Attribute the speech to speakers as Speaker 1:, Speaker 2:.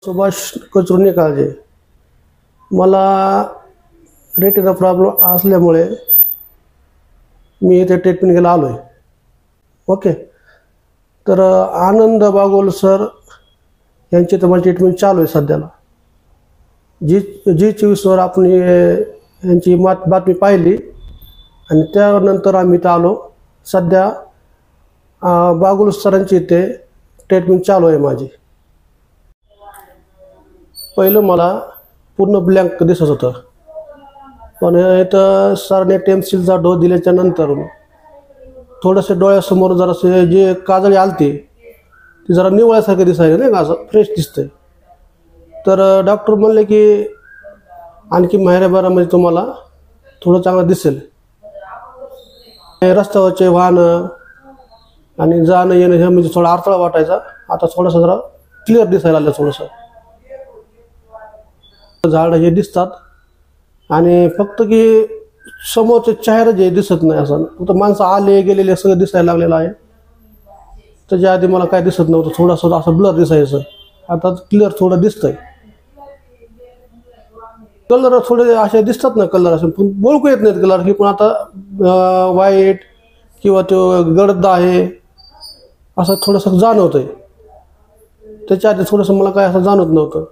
Speaker 1: सुभाष कचरुणे काळजे. मला retina problem असल्यामुळे मी इथे ट्रीटमेंट घ्यायला आलो आहे. ओके. तर आनंद बागोल सर यांची तर माझी ट्रीटमेंट चालू आहे सध्याला. जी24वर आपण यांची बातमी पाहिली आणि त्यानंतर आम्ही इथं आलो. सध्या बागोल सरांची इथे ट्रीटमेंट चालू आहे माझी. पहिलं मला पूर्ण ब्लँक दिसत होतं, पण इथं सरांनी टेम्सिलचा डोस दिल्याच्या नंतर थोडंसं डोळ्यासमोर जरासे जे काजळी आलती ती जरा निवळ्यासारखं दिसायला, नाही का, असं फ्रेश दिसतंय. तर डॉक्टर म्हणले की आणखी महिन्याभरामध्ये तुम्हाला थोडं चांगलं दिसेल. रस्त्यावरचे वाहनं आणि जाणं येणं हे म्हणजे थोडा अडथळा वाटायचा, आता थोडंसं जरा क्लिअर दिसायला लागलं. थोडंसं झाडं हे दिसतात आणि फक्त की समोरचे चेहरे जे दिसत नाही, असं फक्त माणसं आले गेलेले सगळं दिसायला लागलेलं आहे. त्याच्या आधी मला काय दिसत नव्हतं, थोडंसं असं ब्लर दिसायचं, आता क्लिअर थोडं दिसतंय. कलर थोडे असे दिसतात ना, कलर असे पण ओळखू येत नाहीत कलर की, पण आता व्हाईट किंवा तो गडद आहे असं थोडंसं जाणवतंय. त्याच्या आधी थोडंसं मला काय असं जाणवत नव्हतं.